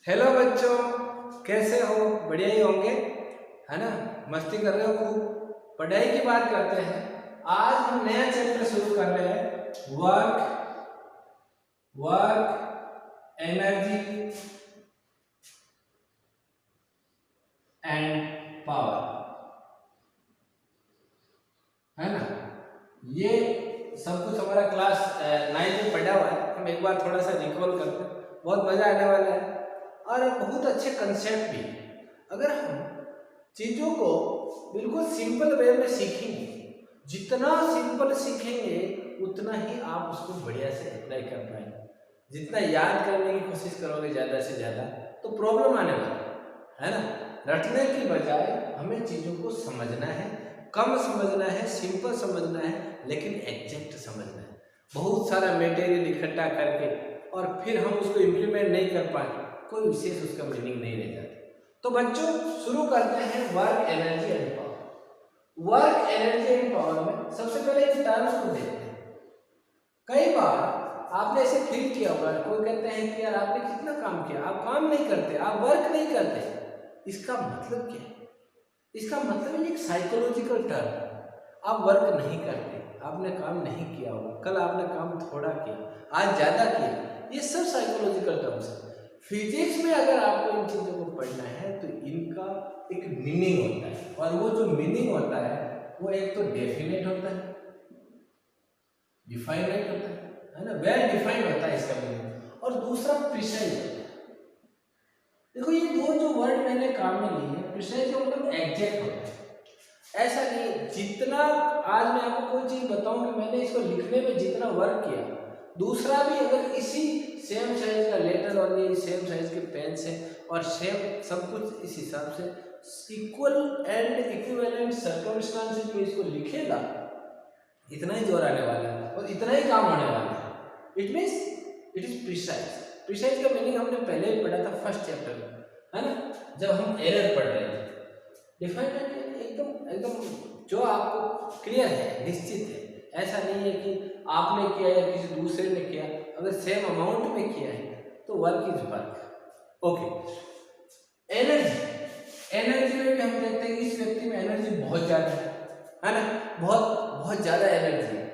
Hello बच्चों, कैसे हो? बढ़िया ही होंगे, है ना? मस्ती कर रहे हो खूब। पढ़ाई की बात करते हैं। आज हम नया चैप्टर शुरू कर रहे हैं। वर्क एनर्जी एंड पावर, है ना? ये सब कुछ हमारा क्लास 9 में पढ़ा हुआ है। हम एक बार थोड़ा सा रिकॉल करते हैं, बहुत मजा आने वाला है और बहुत अच्छे कंसेप्ट भी। अगर हम चीजों को बिल्कुल सिंपल वे में सीखेंगे, जितना सिंपल सीखेंगे उतना ही आप उसको बढ़िया से अप्लाई कर पाएंगे। जितना याद करने की कोशिश करोगे ज्यादा से ज्यादा तो प्रॉब्लम आने वाला है ना। रटने की बजाय हमें चीजों को समझना है, कम समझना है, सिंपल समझना है, लेकिन एग्जैक्ट समझना है। बहुत सारा मटेरियल इकट्ठा करके और फिर हम उसको इम्प्लीमेंट नहीं कर पाए, कोई विशेष उसका मीनिंग नहीं रह जाता। तो बच्चों शुरू करते हैं work energy and power. Work energy and power में सबसे पहले इस टर्म्स को देखते हैं। कई बार आपने ऐसे फील किया होगा, कोई कहते हैं कि यार आपने कितना काम किया, आप काम नहीं करते, आप वर्क नहीं करते। इसका मतलब क्या है? इसका मतलब है एक साइकोलॉजिकल टर्म। आप वर्क नहीं करते, आपने काम नहीं किया होगा, कल आपने काम थोड़ा किया, आज ज्यादा किया। ये सब साइकोलॉजिकल टर्म्स है। फिजिक्स में अगर आपको इन चीजों को पढ़ना है तो इनका एक मीनिंग होता है, और वो जो मीनिंग होता है वो एक तो डेफिनेट होता है, डिफाइनेट होता है ना, वेल डिफाइंड होता है इसका मीनिंग, और दूसरा प्रिसाइज होता है। देखो ये दो जो वर्ड मैंने काम में लिए हैं, प्रिसाइज का मतलब एग्जैक्ट होता है। ऐसा नहीं जितना आज मैं आपको कोई चीज बताऊं कि मैंने इसको लिखने में जितना वर्क किया, दूसरा भी अगर इसी सेम साइज का लेटर और ये सेम साइज के पेन से और सेम सब कुछ इस हिसाब से इक्वल एंड इक्विवेलेंट सर्कमस्टांसेस में इसको लिखेगा, इतना ही जोर आने वाला है और इतना ही काम होने वाला है। It means it is precise. Precise का मीनिंग हमने पहले ही पढ़ा था फर्स्ट चैप्टर में, है ना, जब हम एरर पढ़ रहे थे। डिफाइनेट एकदम एकदम जो आपको क्लियर है, निश्चित है। ऐसा नहीं है कि आपने किया या किसी दूसरे ने किया, अगर सेम अमाउंट में किया है तो work is work. Okay, energy. Energy में भी हम देखते हैं कि इस व्यक्ति में एनर्जी बहुत ज्यादा है ना, बहुत बहुत ज्यादा एनर्जी है।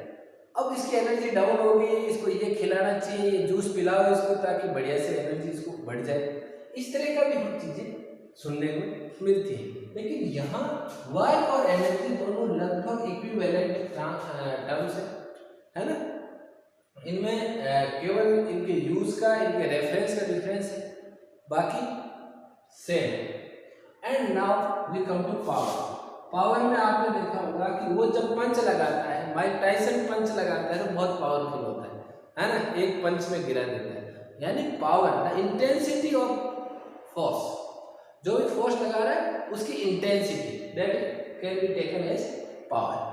अब इसकी एनर्जी डाउन हो गई है, इसको ये खिलाना चाहिए, ये जूस पिलाओ इसको ताकि बढ़िया से एनर्जी इसको बढ़ जाए। इस तरह का भी हम चीजें सुनने को मिलती है। लेकिन यहाँ वर्क और एनर्जी दोनों लगभग इक्विवेलेंट टर्म्स है ना। इनमें केवल इनके यूज का, इनके रेफरेंस का डिफरेंस है, बाकी same. And now we come to power. Power में आपने देखा होगा कि वो जब पंच लगाता है, माइक टाइसन पंच लगाता है तो बहुत पावरफुल होता है ना, एक पंच में गिरा देता है। यानी power, the intensity of force, जो भी फोर्स लगा रहा है उसकी intensity, that can be taken as power.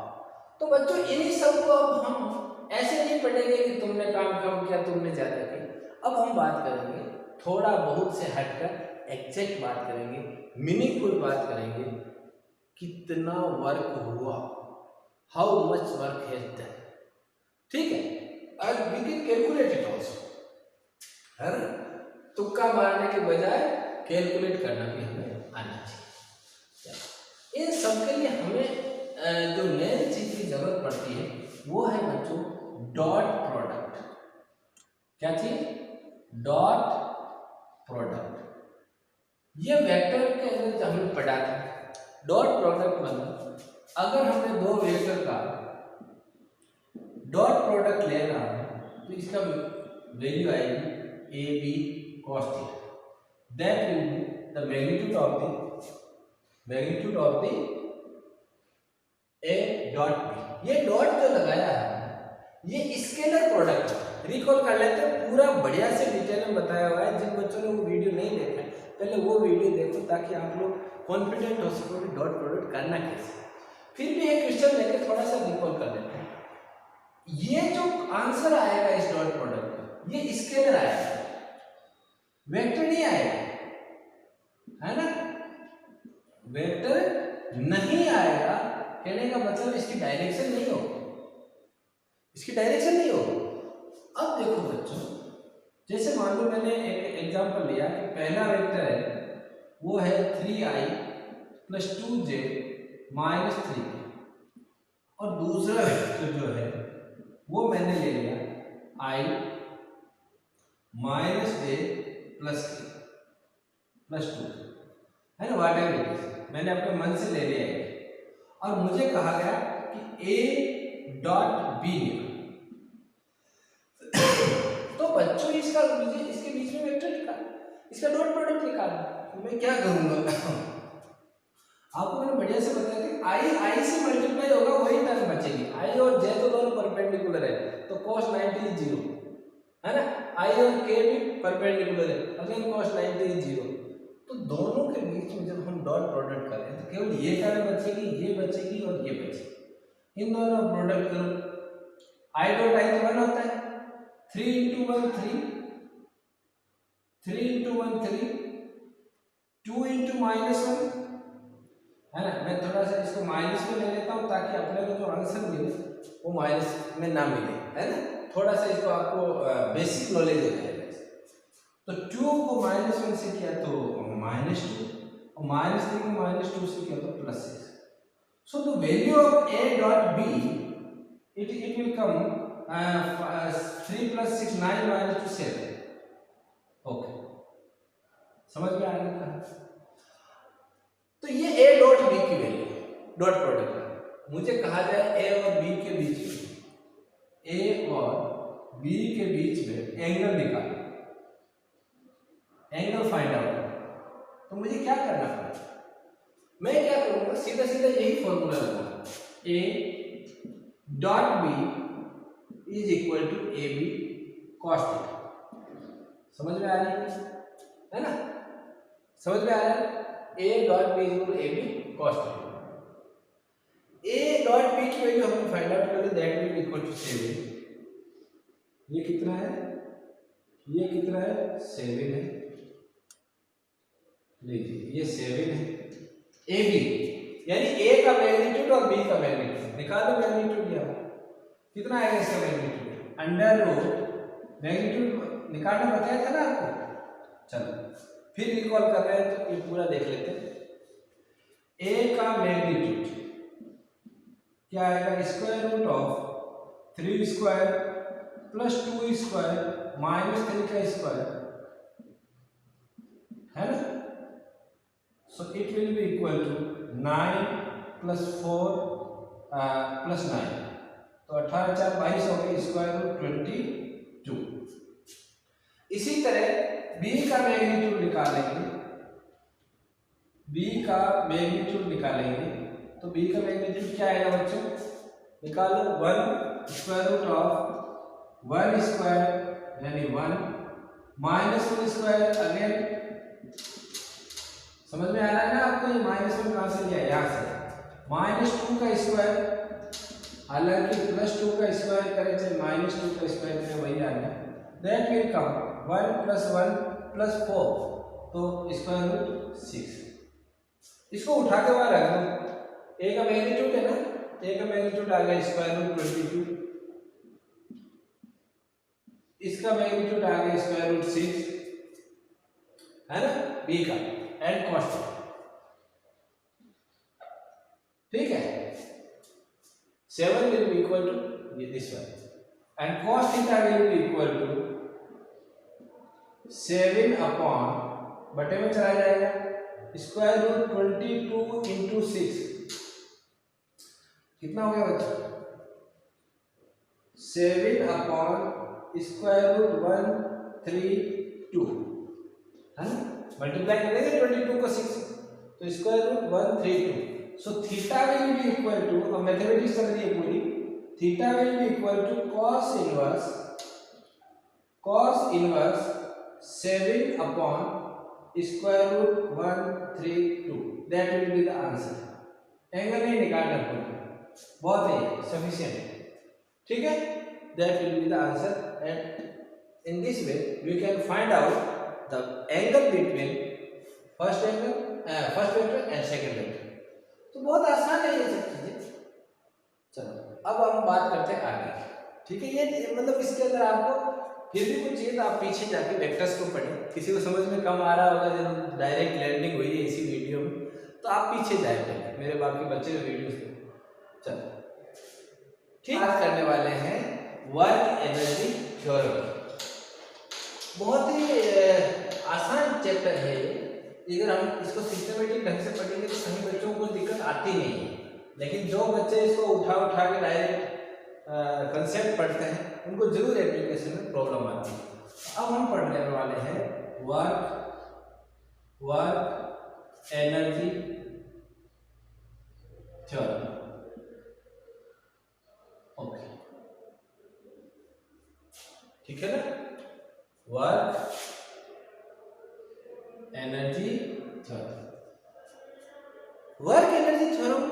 तो बच्चों इन्हीं सब को अब हम ऐसे नहीं पढ़ेंगे कि तुमने काम कम किया, तुमने ज्यादा किया। अब हम बात करेंगे थोड़ा बहुत से हटकर, एग्जैक्ट बात करेंगे, मीनिंगफुल बात करेंगे। कितना वर्क हुआ, how much work has done, ठीक है। और we can calculate it also, है ना। तुक्का मारने के बजाय कैलकुलेट करना भी हमें आना चाहिए। इन सब के लिए हमें जो मेन चीज की जरूरत पड़ती है वो है बच्चों डॉट प्रोडक्ट। क्या चीज? Dot product. ये वेक्टर के अंदर हमने पढ़ा था। डॉट प्रोडक्ट मतलब अगर हमने दो वेक्टर का डॉट प्रोडक्ट लेना है तो इसका वैल्यू आएगी A B cos theta. That will be the magnitude of the A dot B। ये डॉट जो लगाया है ये स्केलर प्रोडक्ट है। रिकॉल कर लेते हैं, पूरा बढ़िया से डिटेल में बताया हुआ है। जिन बच्चों ने वो वीडियो नहीं देखा है पहले वो वीडियो देखो, ताकि आप लोग कॉन्फिडेंट हो सको कि डॉट प्रोडक्ट करना कैसे। फिर भी एक क्वेश्चन लेके थोड़ा सा रिकॉल कर लेते हैं। ये जो आंसर आएगा इस डॉट प्रोडक्ट का, ये स्केलर आएगा, वेक्टर नहीं आएगा, है ना। वेक्टर नहीं आएगा, कहने का मतलब इसकी डायरेक्शन नहीं होगी, इसकी डायरेक्शन नहीं होगी। अब देखो बच्चों, जैसे मान लो मैंने एक एग्जांपल एग्जांपल लिया कि पहला वेक्टर है वो है 3i + 2j - 3k, और दूसरा वेक्टर जो है वो मैंने ले लिया i - j + k + 2, है ना, वाट एवर इट इज, मैंने अपने मन से ले लिया है। और मुझे कहा गया कि a डॉट b तो बच्चों इसका मुझे इसके बीच में वेक्टर निकाल, इसका डॉट प्रोडक्ट निकालना, तो मैं क्या करूंगा? आपको मैंने बढ़िया से बताया कि आई से मल्टीप्लाई होगा वही टर्म बचेगी। आई और जे तो दोनों परपेंडिकुलर है, तो cos 90 is 0, है ना। आई और के भी परपेंडिकुलर है, अगेन cos 90 is 0। तो दोनों के बीच में जब हम डॉट प्रोडक्ट करें तो केवल ये टर्म बचेगी, ये बचेगी और ये बचेगी। इन दोनों प्रोडक्ट करो, आई डॉट आई तो 1 होता है, 3 × 1 3, 3 × 1 3, 2 × -1, है ना। मैं थोड़ा सा इसको माइनस में ले लेता हूँ ताकि अपने को जो आंसर मिले वो माइनस में ना मिले, है ना। थोड़ा सा इसको आपको बेसिक नॉलेज हो जाएगा। तो 2 को -1 से किया तो -2, और -3 को -2 से किया तो +6। So the value of a dot b it will come 3 + 6 9 - 2 7। Okay, समझ में आ गया? तो ये a डॉट b की वैल्यू डॉट प्रोडक्ट है। मुझे कहा जाए a और b के बीच में, a और b के बीच में एंगल निकालो, एंगल फाइंड आउट। तो मुझे क्या करना पड़ेगा? मैं क्या करूंगा, सीधा सीधा यही फॉर्मूला लगाऊंगा, a dot b is equal to A B cos theta. समझ में आ रही है ना? समझ में आ रहा है? a dot b is equal to A B cos theta. a dot b की वैल्यू हम फाइंड आउट करें, दैट विल इक्वल टू 7। ये कितना है? ये कितना है? 7 है। लीजिए ये 7 है। ए बी यानी ए का मैग्नीट्यूड और बी का मैग्नीट्यूड निकालो। मैग्नीट्यूड यहाँ कितना आएगा इसका मैग्नीट्यूड? √ मैग्नीट्यूड निकालना बताया था ना आपको। चलो फिर रिकॉल कर रहे हैं तो ये पूरा देख लेते हैं। ए का मैग्नीट्यूड क्या आएगा? √3² + 2² - 3 का स्क्वायर, है ना। So it will be equal to 9 + 4 + 9, तो 18 × 4 22 हो गई, √22। इसी तरह b का मैग्नीट्यूड निकालेंगे, b का मैग्नीट्यूड निकालेंगे तो b का मैग्नीट्यूड क्या आएगा बच्चों? निकालो 1√1² यानी 1 -1² अगेन। समझ में आ रहा है ना आपको? ये -1 कहां से लिया? यहां से। -2 का स्क्वायर, हालांकि +2 का स्क्वायर करें चाहे -2 का स्क्वायर करें वही आएगा। दैट विल कम 1 + 1 + 4, तो √6। इसको उठा के बाहर रख दो। a का मैग्नीट्यूड है ना, a का मैग्नीट्यूड आ गया √22, इसका मैग्नीट्यूड आ गया √6, है ना, b का एंड cos थीटा। ठीक है, 7 will be equal to this one and cos theta will be equal to 7 upon बटे में चला जाएगा √22 × 6 कितना हो गया बच्चों? 7 upon √132, है ना। मल्टीप्लाई करेंगे 22 को 6 तो √132। So theta will be equal to, अब मैथमेटिक्स कर रही है पूरी, theta will be equal to cos inverse 7 upon √132। That will be the answer. Angle नहीं निकालना पड़ेगा, बहुत है, सफिशिएंट है। ठीक है, that will be the answer and in this way we can find out the angle between first vector and second vector. तो बहुत आसान है ये सब चीजें। चलो अब हम बात करते हैं आगे। ठीक है, ये मतलब इसके अंदर आपको फिर भी कुछ चाहिए तो आप पीछे जाके वेक्टर्स को पढ़ें। किसी को समझ में कम आ रहा होगा जब डायरेक्ट लर्निंग हुई है इसी वीडियो में, तो आप पीछे जाए पहले मेरे बाकी बचे हुए वीडियोस में। चलो ठीक, बात करने वाले हैं वर्क एनर्जी थ्योरम। बहुत ही आसान चैप्टर है ये, अगर हम इसको सिस्टमेटिक ढंग से पढ़ेंगे तो सभी बच्चों को दिक्कत आती नहीं है, लेकिन जो बच्चे इसको उठा के डायरेक्ट कंसेप्ट पढ़ते हैं उनको जरूर एप्लीकेशन में प्रॉब्लम आती है। अब हम पढ़ने वाले हैं वर्क एनर्जी थ्योरम। ओके ठीक है ना, work energy theorem. Work energy theorem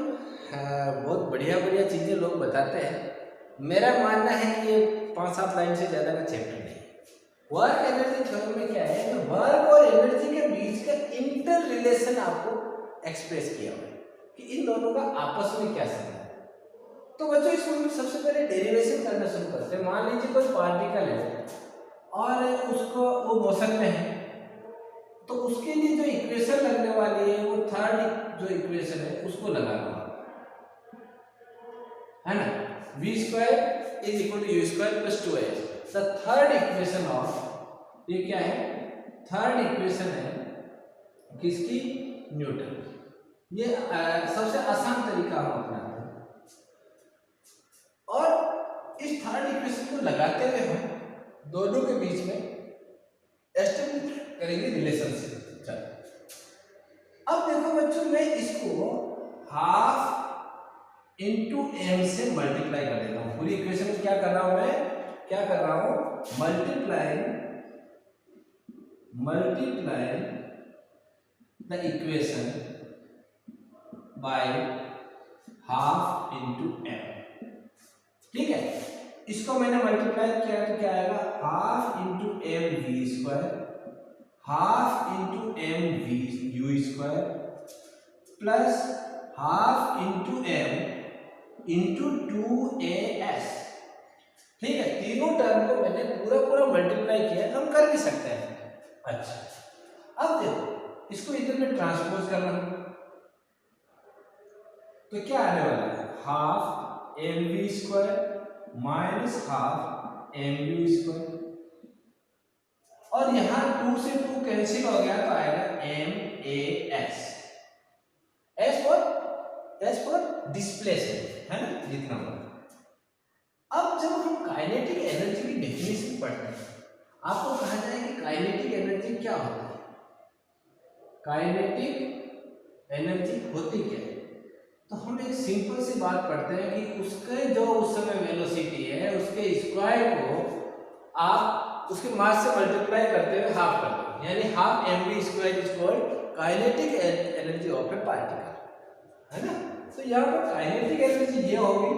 बहुत बढ़िया चीजें लोग बताते हैं। मेरा मानना है कि ये 5-7 लाइन से ज्यादा का चैप्टर नहीं। वर्क एनर्जी थ्योरम में क्या है तो वर्क और एनर्जी के बीच का इंटर रिलेशन आपको एक्सप्रेस किया हुआ है कि इन दोनों का आपस में क्या संबंध है। तो बच्चों इसको सबसे पहले डेरिवेशन करना शुरू करते हैं। मान लीजिए कोई पार्टिकल है और उसको वो मोशन में है, तो उसके लिए जो इक्वेशन लगने वाली है वो थर्ड जो इक्वेशन है उसको लगाना है ना, v square is equal to u square plus 2h। The third equation of, ये क्या है, थर्ड इक्वेशन है किसकी, न्यूटन। ये सबसे आसान तरीका हम अपनाते हैं और इस थर्ड इक्वेशन को लगाते हुए हम दोनों के बीच में एस्टेब्लिश करेंगे रिलेशनशिप। चलो अब देखो बच्चों, मैं इसको हाफ इंटू एम से मल्टीप्लाई कर देता हूं। पूरी इक्वेशन में क्या कर रहा हूं, मैं क्या कर रहा हूं, multiply the equation by half into M. ठीक है, इसको मैंने मल्टीप्लाई किया तो क्या आएगा, half into M V square, half into M V U square plus half into M into 2as। ठीक है, तीनों टर्म को मैंने पूरा मल्टीप्लाई किया, हम कर भी सकते हैं। अच्छा अब देखो इसको इधर में ट्रांसपोज करना, तो क्या आने वाला है, half M V square minus half M U square, और यहां 2 से 2 कैंसिल हो गया तो आएगा M A S. S for displacement है ना, जितना होगा। अब जब हम काइनेटिक एनर्जी की डेफिनेशन पढ़ते हैं, आपको कहा जाए कि काइनेटिक एनर्जी क्या होती है, काइनेटिक एनर्जी होती क्या है, तो हम एक सिंपल सी बात पढ़ते हैं कि उसके जो उस समय वेलोसिटी है उसके स्क्वायर को आप उसके मास से मल्टीप्लाई करते हुए हाफ कर दो, यानी half M V square is called kinetic energy of a particle, है ना। तो यहाँ पर काइनेटिक एनर्जी ये होगी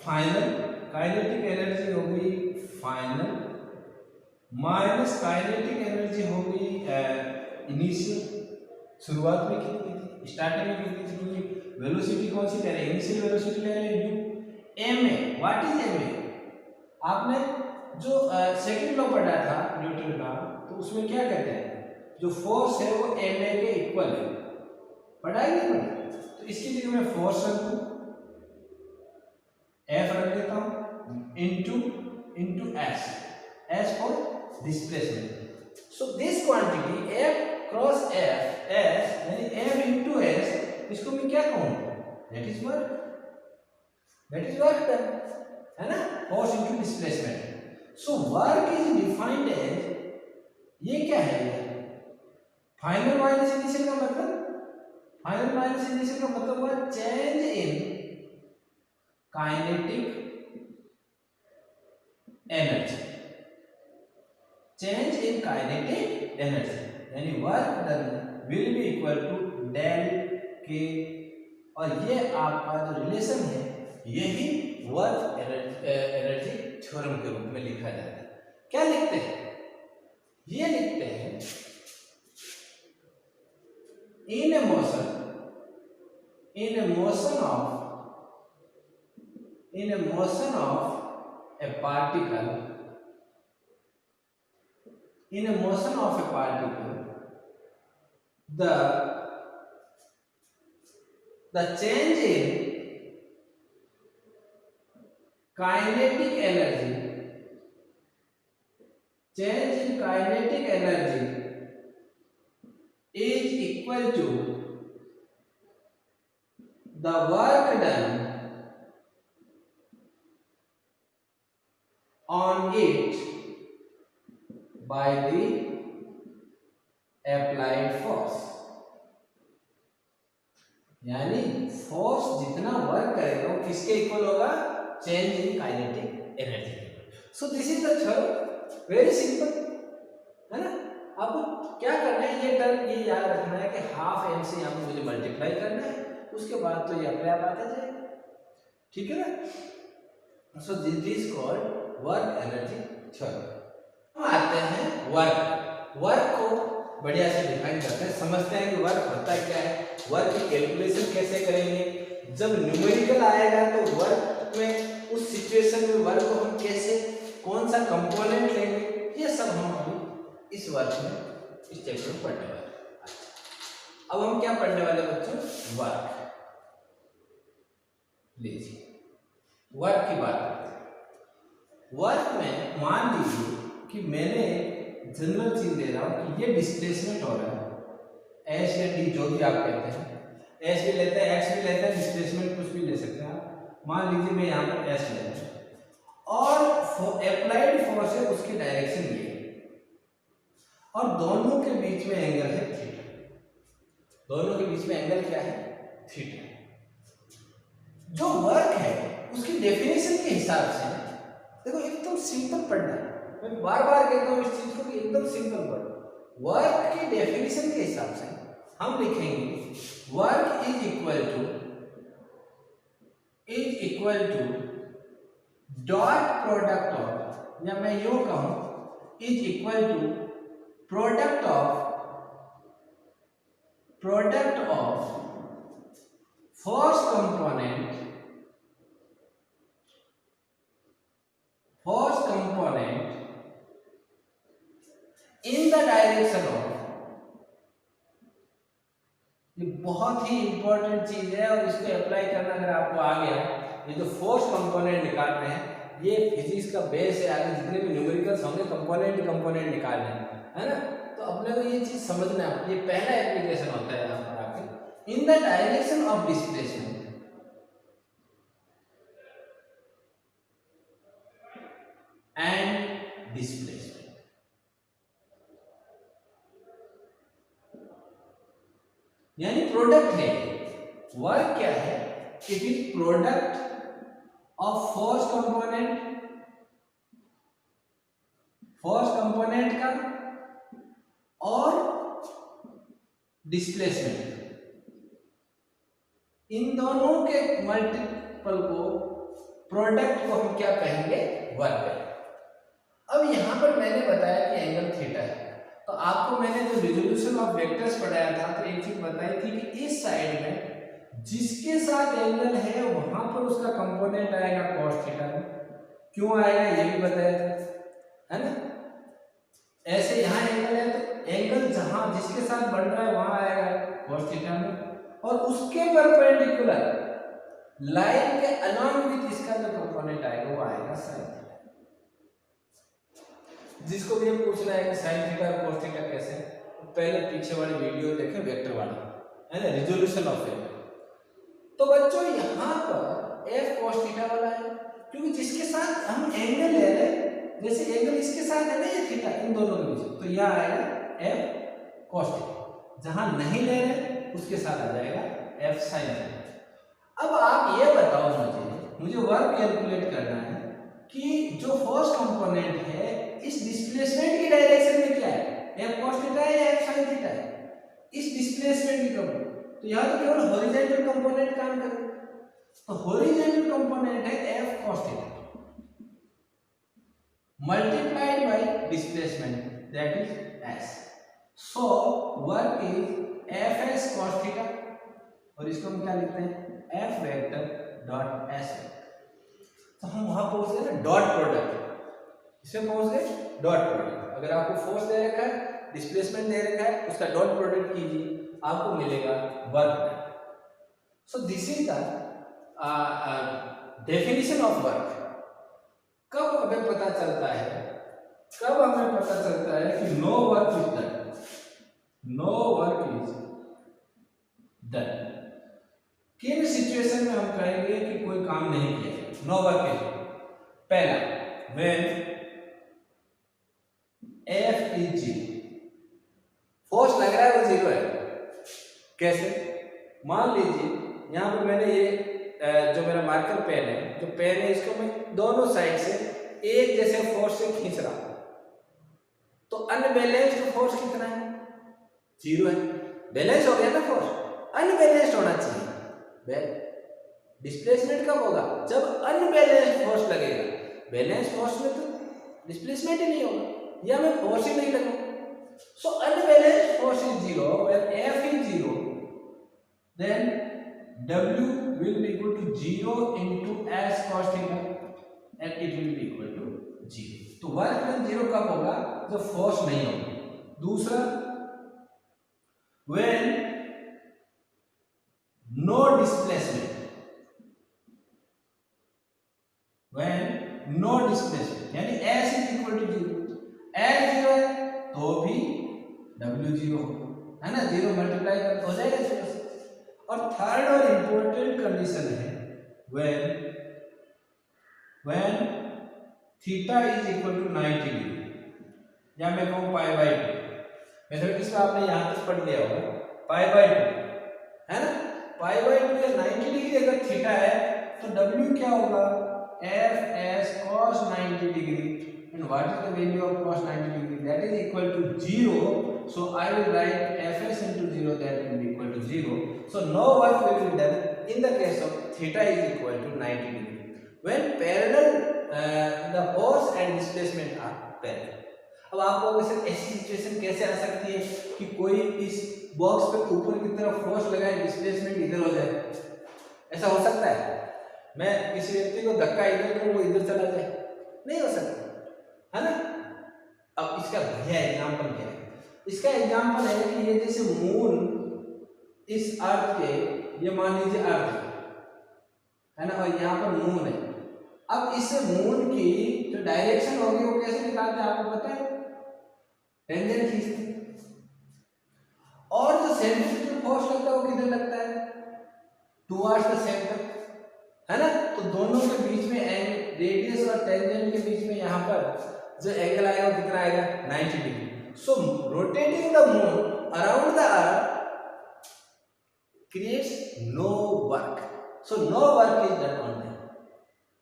फाइनल, काइनेटिक एनर्जी होगी फाइनल माइनस काइनेटिक एनर्जी होगी इनिशियल, शुरुआत में कितनी थी, स्टार्टिंग में कितनी थी, क्योंकि वेलोसिटी कौन सी ले रहे हैं, इनिशियल वेलोसिटी ले रहे हैं U. M A, what is M A, आपने जो सेकंड लॉ पढ़ा था न्यूटन का, तो उसमें क्या कहते हैं, जो फोर्स है वो एम ए के इक्वल है, पढ़ा ही नहीं पढ़ा, तो इसकी जगह मैं फोर्स रख दूं, एफ रख देता हूं into S for displacement. So this quantity F cross F S यानी एफ इंटू एस, इसको मैं क्या कहूंगा, दैट इज वर्क डन, है ना, force into displacement. So work is defined as, ये क्या है, फाइनल माइनस इनिशियल का मतलब, फाइनल माइनस इनिशियल का मतलब हुआ change in kinetic energy, change in kinetic energy, यानी work done will be equal to del K, और ये आपका जो रिलेशन है यही वर्क एनर्जी थ्योरम के रूप में लिखा जाता है। क्या लिखते हैं, ये लिखते हैं in a motion of a particle in a motion of a particle, the change in kinetic energy, is equal to the work done on it by the applied force। यानी फोर्स जितना वर्क करेगा वो किसके equal होगा? Change in kinetic energy. So this is the theorem, very simple, है ना। आपको क्या करना है, ये टर्म ये याद रखना है कि हाफ एम से यहाँ पे मुझे मल्टीप्लाई करना है, उसके बाद तो ये अपने आप आता जाएगा, ठीक है ना। So this is called work energy theorem. हम आते हैं वर्क को बढ़िया से डिफाइन करते हैं, समझते हैं कि वर्क होता क्या है, वर्क की कैलकुलेशन कैसे करेंगे, जब न्यूमेरिकल आएगा तो वर्क में उस सिचुएशन में वर्क को हम कैसे, कौन सा कंपोनेंट लेंगे, ये सब हम अभी इस वर्क में, इस चैप्टर में पढ़ने वाले हैं। अब हम क्या पढ़ने वाले बच्चों? वर्क। लीजिए वर्क की बात करते हैं। वर्क में मान लीजिए कि मैंने जनरल चीज ले रहा हूं कि ये डिस्प्लेसमेंट हो रहा है, एच या डी जो भी आप कहते हैं, एच भी लेते हैं, एक्स भी लेते हैं, डिस्प्लेसमेंट कुछ भी ले सकते हैं आप। मान लीजिए मैं यहाँ पर एच ले रहा हूँ और अप्लाइड फोर्स है, उसकी डायरेक्शन ये है और दोनों के बीच में एंगल है थीटा। दोनों के बीच में एंगल क्या है? थीटा। जो वर्क है उसकी डेफिनेशन के हिसाब से देखो एकदम सिंपल पढ़ना है, मैं बार बार कहता हूँ इस चीज को कि एकदम सिंपल पढ़ो। वर्क की डेफिनेशन के हिसाब से हम लिखेंगे work is equal to dot product of, या मैं यूं कहूं is equal to product of force component in the direction of, ये बहुत ही इंपॉर्टेंट चीज है और इसको अप्लाई करना अगर आपको आ गया, ये जो फोर्स कंपोनेंट निकालने हैं ये फिजिक्स का बेस है, आगे जितने भी न्यूमेरिकल्स होंगे कंपोनेंट निकालने हैं, है ना। तो अपने को ये चीज समझना है, ये पहला एप्लीकेशन होता है यहाँ पर आके, इन the direction of displacement and displacement. यानी प्रोडक्ट है, वर्क क्या है? It is product of force component का और डिस्प्लेसमेंट, इन दोनों के मल्टीपल को, प्रोडक्ट को हम क्या कहेंगे? वर्क कहेंगे। अब यहां पर मैंने बताया कि एंगल थीटा है, तो आपको मैंने जो रिजोल्यूशन ऑफ वेक्टर्स पढ़ाया था तो एक चीज बताई थी कि इस साइड में जिसके साथ एंगल है वहां पर उसका कंपोनेंट आएगा cos थीटा में। क्यों आएगा ये भी बताया था, है ना। ऐसे यहाँ एंगल है तो एंगल जहां जिसके साथ बन रहा है वहां आएगा cos थीटा में, और उसके परपेंडिकुलर लाइन के अलॉन्ग विद इसका जो कंपोनेंट आएगा वो आएगा sin थीटा। जिसको भी पूछना है कि sin थीटा और cos थीटा कैसे, पहले पीछे वाली वीडियो देखें वेक्टर वाला, है ना, रिजोल्यूशन ऑफ वेक्टर। तो बच्चों यहाँ पर f cos थीटा वाला है, क्योंकि जिसके साथ हम एंगल ले रहे हैं, जैसे एंगल इसके साथ है ना ये थीटा, इन दोनों के बीच, तो यह आएगा f cos थीटा। जहां नहीं ले रहे उसके साथ आ जाएगा f sin थीटा। अब आप ये बताओ मुझे वर्क कैलकुलेट करना है कि जो फोर्स कंपोनेंट है इस डिस्प्लेसमेंट की डायरेक्शन में क्या है, f cos थीटा है या f sin थीटा है? इस डिस्प्लेसमेंट की कंपोनेंट, तो यहाँ तो केवल हॉरिजॉन्टल कंपोनेंट काम करेगा, तो हॉरिजॉन्टल कंपोनेंट है f cos theta multiplied by displacement, that is s. So work is fs cos theta, और इसको हम क्या लिखते हैं? f vector dot s vector. तो हम वहां पहुंच गए ना डॉट प्रोडक्ट, इसमें पहुंच गए डॉट प्रोडक्ट, और अगर आपको फोर्स दे रखा है, डिस्प्लेसमेंट दे रखा है, उसका डॉट प्रोडक्ट कीजिए, आपको मिलेगा work done. So this is the definition of work. कब हमें पता चलता है, कब हमें पता चलता है कि no work is done, no work is done? किन सिचुएशन में हम कहेंगे कि कोई काम नहीं किया, नो वर्क इज? पहला, when F is zero, force लग रहा है वो जीरो है। कैसे? मान लीजिए यहां पर मैंने ये जो मेरा मार्कर पेन है, जो पेन है इसको मैं दोनों साइड से एक जैसे फोर्स से खींच रहा हूं, तो अनबैलेंस्ड फोर्स कितना है? जीरो है। बैलेंस हो गया ना फोर्स, अनबैलेंस्ड होना चाहिए। डिस्प्लेसमेंट कब होगा? जब अनबैलेंस्ड फोर्स लगेगा। बैलेंस फोर्स में तो डिस्प्लेसमेंट ही नहीं होगा, या मैं फोर्स ही नहीं लगूंगा। So unbalanced force is zero, when F is zero, then W will be equal to 0 into S cos theta and it will be equal to 0. तो वर्क डन जीरो कब होगा? जब फोर्स नहीं होगा। दूसरा, when no displacement, when no displacement यानी S is equal to 0, S 0 है तो भी W 0 है ना, 0 मल्टीप्लाई कर हो जाएगा 0 से। और थर्ड और इंपॉर्टेंट कंडीशन है when theta is equal to 90 degree, या मैं कहूँ पाई बाई 2। मैथमेटिक्स में आपने यहाँ तक पढ़ लिया होगा पाई बाई 2, है ना। पाई बाई 2 या 90 डिग्री अगर थीटा है तो W क्या होगा? F S cos 90 degree, and what is the value of cos 90 degree? That is equal to 0. So I will write fs into 0, that will be equal to 0. So no work will be done in the case of theta is equal to 90 degree when parallel the force and displacement are parallel. अब आप लोगों से ऐसी situation कैसे आ सकती है कि कोई इस बॉक्स पे ऊपर की तरफ फोर्स लगाए, डिस्प्लेसमेंट इधर हो जाए? ऐसा हो सकता है? मैं किसी व्यक्ति को धक्का इधर करूं वो इधर चला जाए? नहीं हो सकता, है ना। अब इसका बढ़िया एग्जांपल क्या है? इसका एग्जांपल है कि ये जैसे मून इस अर्थ के, ये मान लीजिए अर्थ है ना, और यहाँ पर मून है। अब इस मून की जो डायरेक्शन होगी वो कैसे निकालते हैं आपको पता है? टेंजेंट खींचते। और जो सेंट्रीफ्यूगल फोर्स लगता है वो किधर लगता है? टुवर्ड्स द सेंटर, है ना। तो दोनों के बीच में रेडियस और टेंजेंट के बीच में यहाँ पर जो एंगल आएगा वो कितना आएगा? 90 degree. So rotating the moon around the earth creates no work. So no work is done on them.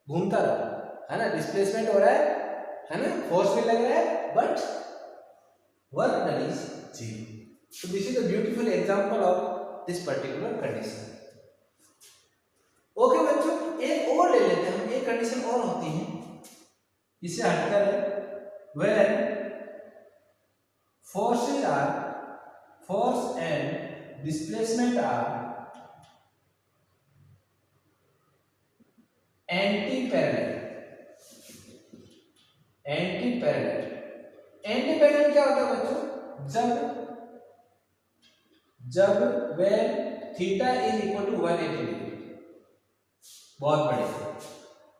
घूमता रहा, है ना, डिस्प्लेसमेंट हो रहा है ना, फोर्स भी लग रहा है, but work done is zero. So this is a beautiful example of this particular condition. Okay बच्चों, एक और ले लेते हैं हम, एक कंडीशन और होती है इसे हटकर, when force and displacement are anti-parallel क्या होता है बच्चों? जब when theta is equal to 180 degree. बहुत बढ़िया,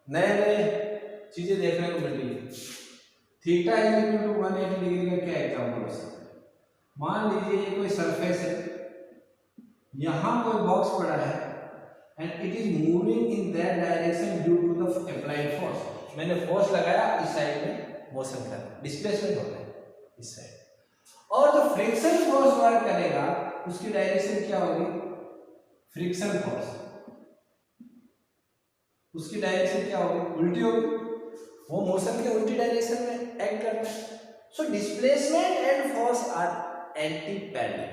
नए चीजें देखने को मिल रही है। Theta is equal to 180 degree का क्या एग्जांपल हो सकता है? मान लीजिए ये कोई सरफेस है, यहां कोई बॉक्स पड़ा है and it is moving in that direction due to the applied force. मैंने फोर्स लगाया, इस साइड में मोशन कर, डिस्प्लेसमेंट हो रहा है इस साइड। और जो फ्रिक्शन फोर्स वर्क करेगा उसकी डायरेक्शन क्या होगी? फ्रिक्शन फोर्स, उसकी डायरेक्शन क्या होगी? उल्टी होगी, वो मोशन के उल्टी डायरेक्शन में एक्ट करता है। So displacement and force are anti parallel,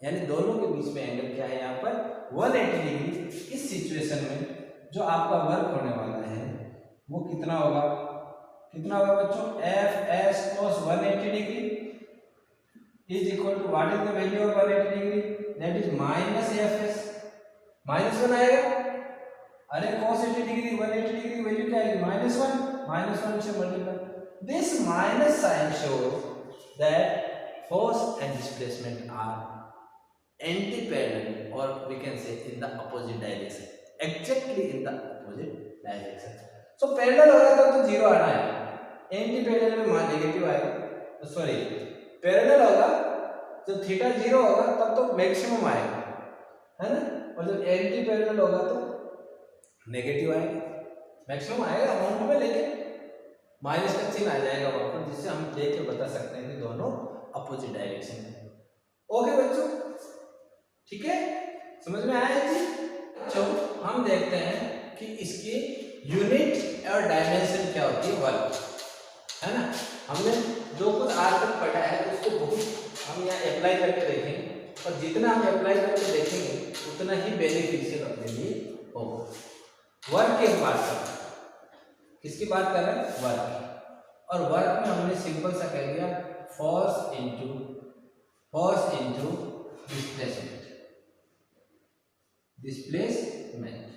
यानी दोनों के बीच में एंगल क्या है यहाँ पर? 180 डिग्री। इस सिचुएशन में जो आपका वर्क होने वाला है वो कितना होगा? बच्चों? F S cos 180 degree is equal to what is the value of 180 degree? That is minus F S, -1 आएगा। अरे cos 80 डिग्री 180 डिग्री वैल्यू क्या आएगी? -1 से multiply. This minus sign shows that force and displacement are anti-parallel, or we can say in the opposite direction, exactly in the opposite direction. So parallel होगा तब तो zero आना है, anti parallel में मान नेगेटिव आएगा, सॉरी पैरेलल होगा जब थीटा जीरो होगा तब तो मैक्सिमम आएगा, है ना, और जब एंटी पैरेलल होगा तो नेगेटिव आएगा, मैक्सिमम आएगा अमाउंट में लेकिन माइनस का चिन्ह आ जाएगा वहां पर, जिससे हम देख के बता सकते हैं कि दोनों अपोजिट डायरेक्शन में। ओके बच्चों, ठीक है, समझ में आया जी। तो हम देखते हैं कि इसकी यूनिट और डायमेंशन क्या होती है, वर्क, है ना। हमने जो कुछ आज तक पढ़ा है उसको बहुत हम यहाँ अप्लाई करके देखेंगे, और जितना हम अप्लाई करके देखेंगे उतना ही बेनिफिशियल अपने लिए होगा। वर्क की बात कर रहे हैं, किसकी बात कर रहे हैं, वर्क की। और वर्क में हमने सिंपल सा कह दिया फोर्स इनटू डिस्प्लेसमेंट।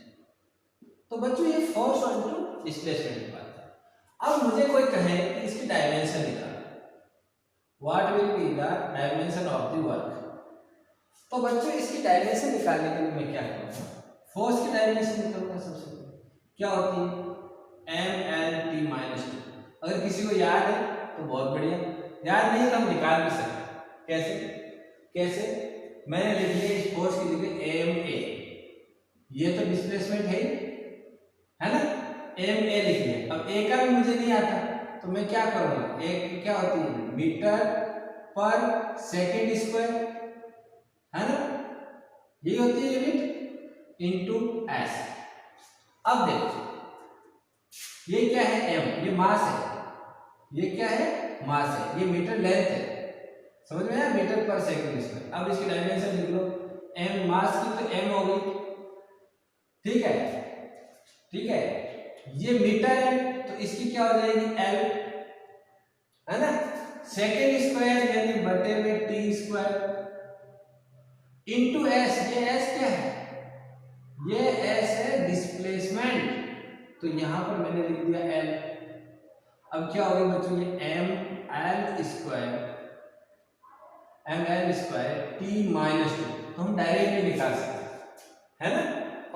तो बच्चों ये फोर्स इनटू डिस्प्लेसमेंट की बात है। अब मुझे कोई कहे कि इसकी डायमेंशन निकाल, what will be the dimension of the work. तो बच्चों इसकी डायमेंशन निकालने के लिए मैं क्या करूँगा, फोर्स की डायमेंशन निकालूंगा। सबसे पहले क्या होती है, mL/t-2। अगर किसी को याद है तो बहुत बढ़िया, याद नहीं तो हम निकाल भी सकते। कैसे मैंने लिख लिया इस फोर्स की जगह ma, ये तो डिस्प्लेसमेंट है ना, ma लिख लिया। अब a का भी मुझे नहीं आता तो मैं क्या करूंगा, a क्या होती है, मीटर पर सेकेंड स्क्वायर, है ना, ये होती है यूनिट इनटू s। अब देखो ये क्या है, m, ये मास है, ये क्या है, मास है, ये मीटर लेंथ है, समझ में आया, मीटर पर सेकंड स्क्वायर। अब इसकी डायमेंशन लिख लो, m मास की तो m हो गई, ठीक है, ये मीटर है तो इसकी क्या हो जाएगी, l, है ना, सेकंड स्क्वायर यानी बटे में t स्क्वायर इनटू s। ये s क्या है, ये s है डिस्प्लेसमेंट, तो यहां पर मैंने लिख दिया l। अब क्या हो गया बच्चों, ये ml स्क्वायर t-2, तो हम डायरेक्टली निकाल सकते हैं, है ना।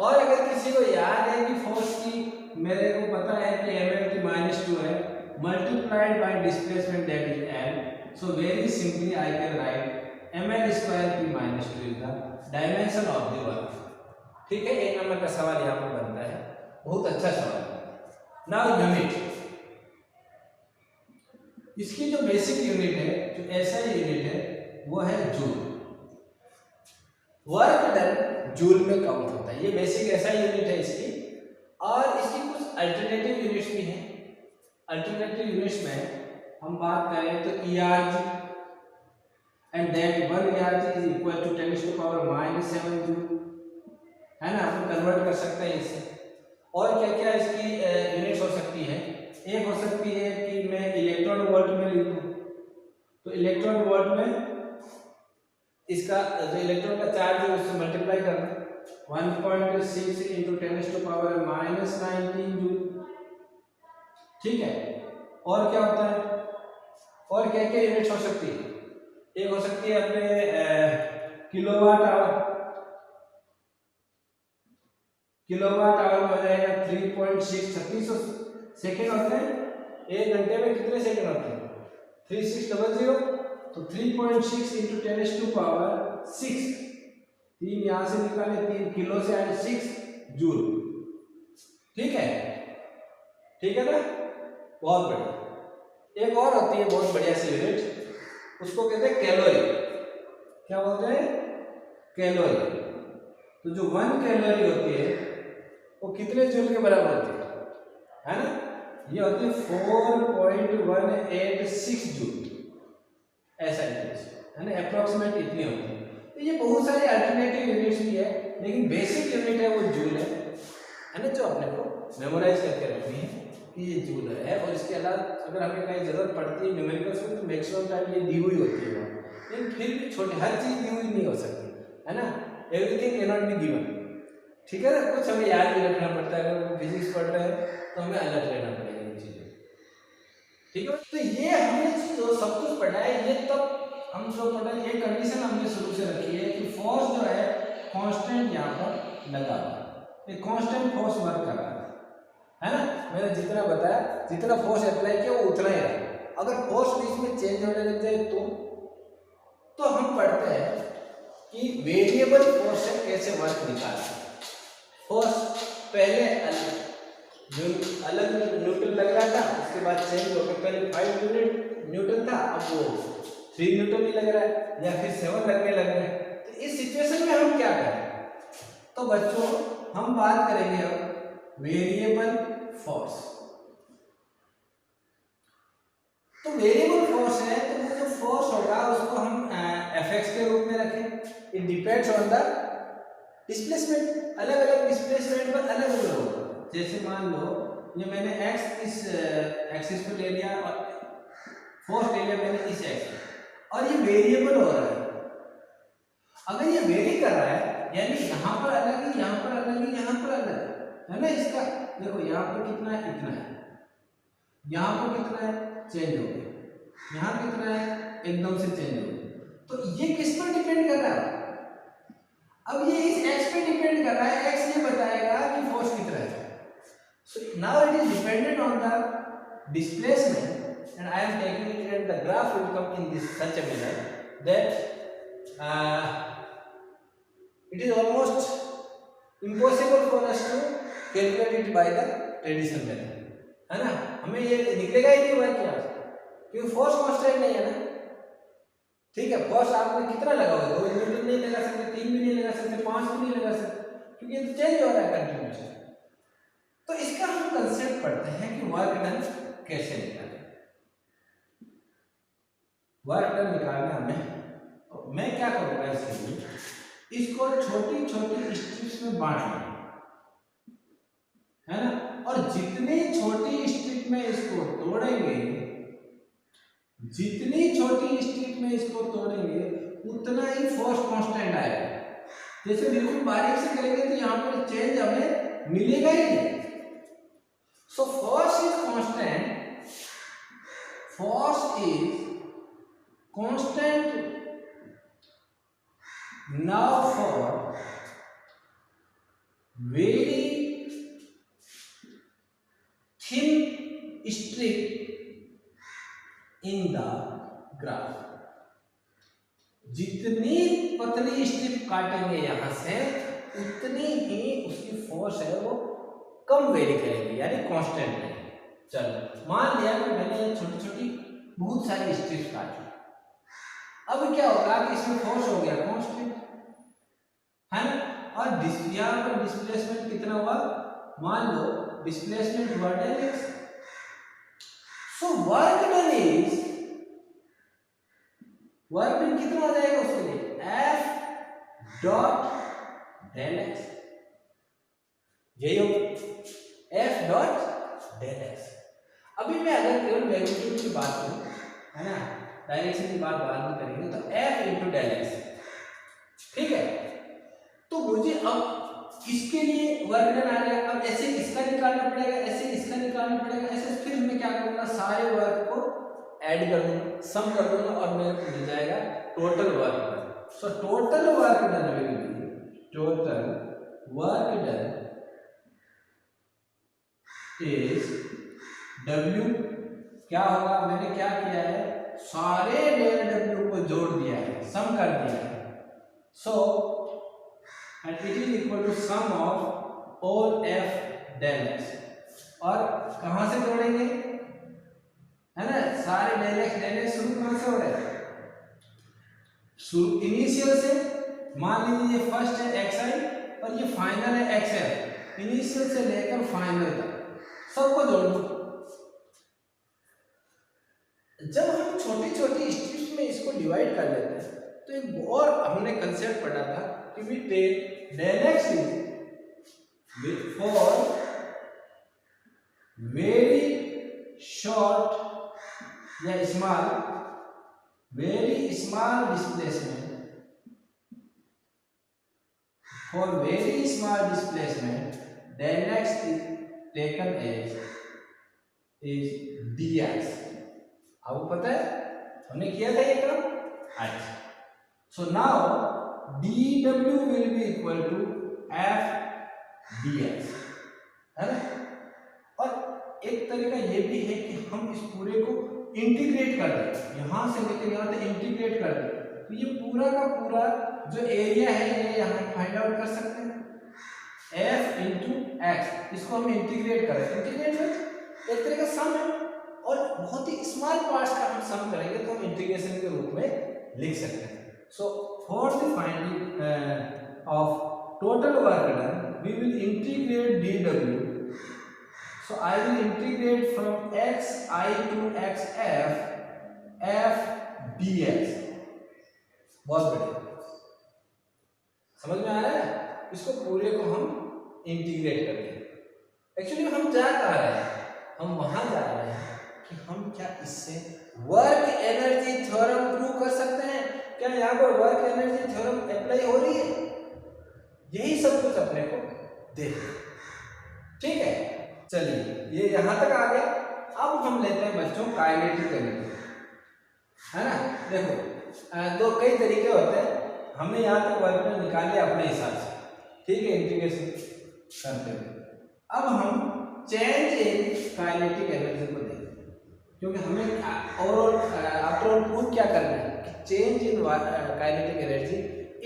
और अगर किसी को याद है कि फोर्स की, मेरे को पता है कि ml/-2 है, multiplied by displacement that is l, so very simply I can write ml/t-2 is the dimension of the work. ठीक है, एक नंबर का सवाल यहाँ पर बनता है, बहुत अच्छा सवाल है। नाउ यूनिट, इसकी जो बेसिक यूनिट है, जो ऐसा यूनिट है वो है जूल। वर्क डन जूल में काउंट होता है, ये बेसिक ऐसा यूनिट है इसकी। और इसकी कुछ अल्टरनेटिव यूनिट्स भी हैं। अल्टरनेटिव यूनिट्स में हम बात करें तो ERG, and that 1 ERG is equal to 10⁻⁻7 joule, है ना, हम कन्वर्ट कर सकते हैं इससे। और क्या क्या इसकी यूनिट्स हो सकती है, एक हो सकती है कि मैं इलेक्ट्रॉन वोल्ट में लिख दूं, तो इलेक्ट्रॉन वोल्ट में इसका जो इलेक्ट्रॉन का चार्ज है उससे मल्टीप्लाई करना, 1.6 × 10⁻⁻19 जूल, ठीक है। और क्या होता है, और क्या क्या यूनिट्स हो सकती है, एक हो सकती है अपने किलोवाट आवर, किलोवाट आवर में हो जाएगा 3.6, 3600 सेकेंड होते हैं, एक घंटे में कितने सेकेंड होते हैं, 3600, तो 3.6 × 10⁻6, 3 यहां से निकाले, 3 किलो से आए 6 जूल, ठीक है ना, बहुत बढ़िया। एक और होती है बहुत बढ़िया सी यूनिट, उसको कहते हैं कैलोरी। क्या बोलते हैं, कैलोरी। तो जो 1 कैलोरी होती है वो कितने जूल के बराबर होती है ना, ये होती है 4.186 जूल, ऐसा है ना, अप्रोक्सीमेट इतनी होती है। तो ये बहुत सारी अल्टरनेटिव यूनिट्स भी है, लेकिन बेसिक यूनिट है वो जूल है ना, जो अपने को मेमोराइज करके रखनी है कि ये जूल है। और इसके अलावा अगर हमें कहीं जरूरत पड़ती है न्यूमेरिकल्स में, तो मैक्सिमम टाइम ये दी हुई होती है, लेकिन फिर भी छोटी हर चीज दी हुई नहीं हो सकती, है ना, everything can not be given, ठीक है ना। कुछ हमें याद भी रखना पड़ता है, अगर हम फिजिक्स पढ़ रहे हैं तो हमें अलर्ट रहना पड़ेगा इन चीज़ों, ठीक है। तो ये हमने जो सब कुछ पढ़ा है, ये तब हम जो पढ़ा है, ये कंडीशन हमने शुरू से रखी है कि फोर्स जो है कांस्टेंट यहाँ पर लगा हुआ है, ये कांस्टेंट फोर्स वर्क कर रहा है ना। मैंने जितना बताया, जितना फोर्स अप्लाई किया वो उतना ही रहा। अगर फोर्स बीच में चेंज होने लग जाए तो हम पढ़ते हैं कि वेरिएबल फोर्स से कैसे वर्क निकालना। फोर्स पहले अलग न्यूटन लग रहा था, उसके बाद चेंज होकर पहले 5 न्यूटन था, अब वो 3 न्यूटन ही लग रहा है या फिर 7 लगने लग रहा है। तो इस सिचुएशन में हम क्या करें? तो बच्चों हम बात करेंगे अब वेरिएबल फोर्स। तो वेरिएबल फोर्स है, तो वो जो फोर्स होगा उसको हम Fx के रूप में रखें। It depends on the displacement, अलग अलग डिस्प्लेसमेंट पर अलग अलग होगा। जैसे मान लो ये मैंने x इस एक्सिस पे ले लिया और फोर्स ले लिया मैंने इस एक्सिस, और ये वेरिएबल हो रहा है। अगर ये वेरी कर रहा है यानी यहाँ पर अलग है, यहाँ पर अलग है, यहाँ पर अलग है ना। इसका देखो यहाँ पर कितना है, इतना है, यहाँ पर कितना है, चेंज हो गया, यहाँ कितना है, एकदम से चेंज हो गया। तो ये किस पर डिपेंड कर रहा है? अब ये इस x पे डिपेंड कर रहा है। x ये बताएगा कि फोर्स कितना है। So now it is dependent on the displacement, and I am taking it, and the graph will come in this such a manner that it is almost impossible for us to calculate it by the traditional method, है ना। हमें ये निकलेगा ही नहीं हुआ क्या, क्योंकि force constant नहीं है ना। ठीक है, फोर्स आपने कितना लगाओगे, 2 न्यूटन नहीं लगा सकते, 3 भी नहीं लगा सकते, 5 भी नहीं लगा सकते, क्योंकि ये चेंज हो रहा है कंटिन्यूसली। तो इसका हम कंसेप्ट पढ़ते हैं कि वर्क डन कैसे निकालें। वर्क डन निकालना तो मैं क्या करूंगा, इसके लिए इसको छोटी छोटी स्ट्रिप्स में बांट लें, है ना। और जितनी छोटी स्ट्रिप में इसको तोड़ेंगे, जितनी छोटी स्ट्रिप में इसको तोड़ेंगे उतना ही फोर्स कांस्टेंट आएगा। जैसे बिल्कुल बारीक से करेंगे तो यहाँ पर चेंज हमें मिलेगा ही नहीं। So force is constant. Force is constant now for very thin strip in the graph. जितनी पतली स्ट्रिप काटेंगे यहाँ से उतनी ही उसकी फोर्स है वो कम वेरी करेंगे, यानी कांस्टेंट रहेंगे। चलो मान लिया कि मैंने ये छोटी छोटी बहुत सारी स्ट्रिप्स काटी, अब क्या होगा कि इसमें फोर्स हो गया कांस्टेंट, है ना। और यहाँ पर डिस्प्लेसमेंट कितना हुआ, मान लो डिस्प्लेसमेंट हुआ del x। So work done is, work done कितना हो जाएगा उसके लिए, F डॉट del x, यही होगा F डॉट del x। अभी मैं अगर केवल मैग्नीट्यूड की बात करूं, है ना, डायरेक्शन की बात बाद में करेंगे, तो F इंटू del x, ठीक है। तो मुझे अब इसके लिए वर्क डन आ गया, अब ऐसे इसका निकालना पड़ेगा, ऐसे इसका निकालना पड़ेगा, ऐसे फिर मैं क्या करूंगा, सारे वर्क को ऐड कर दूंगा, सम कर दूंगा और मेरे को मिल जाएगा total work done. So total work done will B, total work done is W, क्या होगा, मैंने क्या किया है, सारे डेल W को जोड़ दिया है, सम कर दिया है। So and it is equal to sum of all F del x। और कहां से जोड़ेंगे, है ना, सारे del x शुरू कहां से हो रहे हैं, शुरू इनिशियल से। मान लीजिए ये फर्स्ट है xi और ये फाइनल है xf, इनिशियल से लेकर फाइनल तक सबको जोड़ दो। जब हम छोटी छोटी स्ट्रिप्स में इसको डिवाइड कर लेते हैं तो एक और हमने कंसेप्ट पढ़ा था कि we take del x is for very short या small, very small displacement, for very small displacement del x is taken as is dx, आपको पता है हमने किया था ये काम। अच्छा, so now dw will be equal to f dx, है ना। और एक तरीका ये भी है कि हम इस पूरे को इंटीग्रेट कर दें, यहां से लेकर यहां तक इंटीग्रेट कर दें, तो ये पूरा का पूरा जो एरिया है ये यहाँ फाइंड आउट कर सकते हैं। f इंटू एक्स, इसको हम इंटीग्रेट करें, इंटीग्रेट में एक तरह का सम है, और बहुत ही स्मॉल पार्ट्स का हम सम करेंगे तो हम इंटीग्रेशन के रूप में लिख सकते हैं। So for the finding of total work done we will integrate dw. So I will integrate from xi to xf f dx. बहुत बढ़िया, समझ में आ रहा है। इसको पूरे को हम इंटीग्रेट करेंगे। एक्चुअली हम जा कहाँ रहे हैं, हम वहां जा रहे हैं कि हम क्या इससे वर्क एनर्जी थ्योरम प्रूव कर सकते हैं। क्या यहाँ पर वर्क एनर्जी थ्योरम अप्लाई हो रही है, यही सब कुछ अपने को देखना, ठीक है। चलिए ये यहां तक आ गया। अब हम लेते हैं बच्चों काइनेटिक एनर्जी, है ना। देखो दो कई तरीके होते हैं, हमने यहाँ तक वर्क में निकाले अपने हिसाब से, ठीक है, इंटीग्रेशन करते हुए। अब हम चेंज इन काइनेटिक एनर्जी को देखें, क्योंकि हमें ओवरऑल आफ्टर ऑल प्रूव क्या करना है कि change in kinetic energy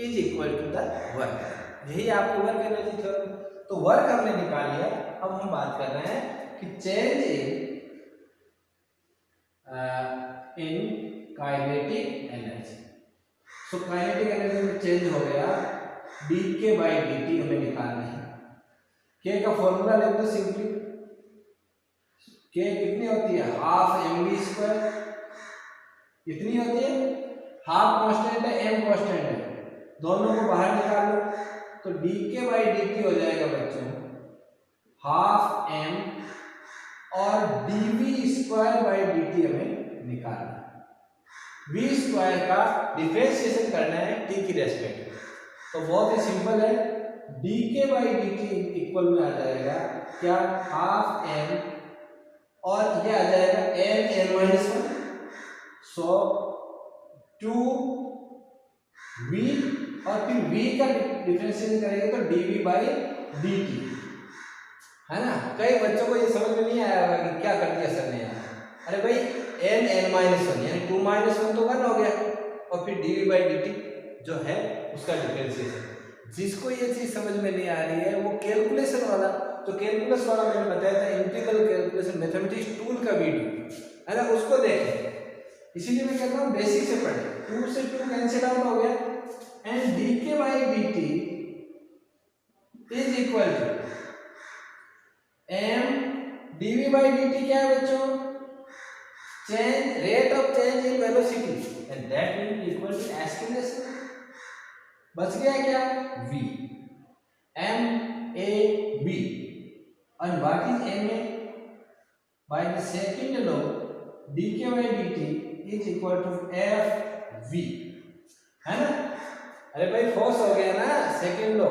is equal to the work, यही आपको वर्क एनर्जी थ्योरम। तो वर्क हमने निकाल लिया, अब हम बात कर रहे हैं कि change in kinetic energy. So kinetic energy में चेंज हो गया, dk बाई dt हमें निकालना है। k का फॉर्मूला लिख दो सिंपली, k कितनी होती है, हाफ mv², कितनी होती है, हाफ कांस्टेंट है m कांस्टेंट है, दोनों को बाहर निकाल लो, तो dk बाई dt हो जाएगा बच्चों हाफ m, और dv² बाई dt हमें निकालना है। v² का डिफरेंशिएशन करना है t की रेस्पेक्ट में, तो बहुत ही सिंपल है, dk बाई dt इक्वल में आ जाएगा क्या, हाफ m, और ये आ जाएगा n(n-1), सो 2v, और फिर v का डिफरेंशिएशन करेंगे तो dv बाई dt, है ना। कई बच्चों को ये समझ में नहीं आया होगा कि क्या कर दिया सर ने यहाँ, अरे भाई n(n-1) यानी 2 - 1 तो 1 हो गया, और फिर dv बाई dt जो है उसका डिफरेंशिएशन। जिसको ये चीज समझ में नहीं आ रही है वो कैलकुलेशन वाला, तो कैलकुलस वाला मैंने बताया था, इंटीग्रल कैलकुलेशन मैथमेटिक्स टूल का वीडियो, है ना, उसको देखें। इसीलिए मैं कहता हूँ बेसिक से पढ़े, 2 से 2 कैंसिल आउट हो गया, and dk by dt is equal to m dv by dt क्या है बच्चों, change rate of change in velocity, and that will be equal to acceleration. बच गया क्या, v, m a v, and what is m a, by the second law dk by dt is equal to f v, है ना। अरे भाई force हो गया ना, सेकंड लॉ,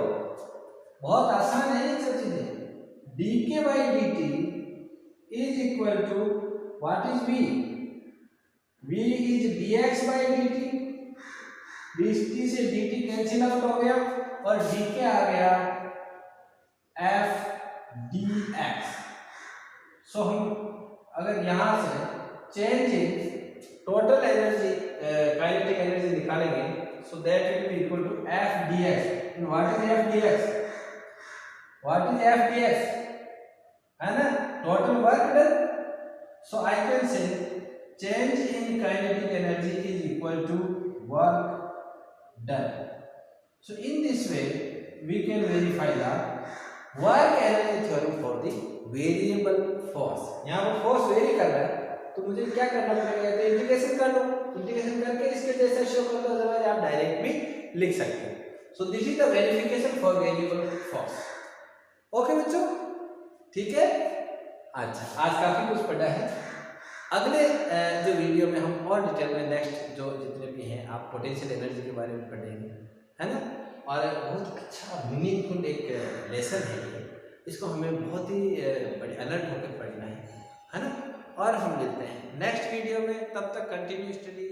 बहुत आसान है ये सब चीजें। dk by dt is equal to what is v, v is dx by dt, dt से dt कैंसिल आउट हो गया, और dk आ गया f dx। सो हम अगर यहां से change in total energy kinetic energy निकालेंगे, so that will be equal to f dx, and what is f dx, what is f dx, है ना, total work done. So I can say change in kinetic energy is equal to work done. So in this way we can verify the work energy theorem for the variable force. यहाँ पर force very कर रहा है तो मुझे क्या करना पड़ेगा, तो इंटीग्रेशन कर लो, इंटीग्रेशन करके इसके जैसा शो कर दो, अदरवाइज आप डायरेक्ट भी लिख सकते हैं। So this is the verification for variable force. Okay बच्चों, ठीक है। अच्छा, आज काफी कुछ पढ़ा है। अगले जो वीडियो में हम और डिटेल में नेक्स्ट जो जितने भी हैं आप पोटेंशियल एनर्जी के बारे में पढ़ेंगे, है ना। और बहुत अच्छा मीनिंगफुल एक लेसन है ये, इसको हमें बहुत ही बड़े अलर्ट होकर पढ़ना है ना। और हम मिलते हैं नेक्स्ट वीडियो में। तब तक कंटिन्यू स्टडी।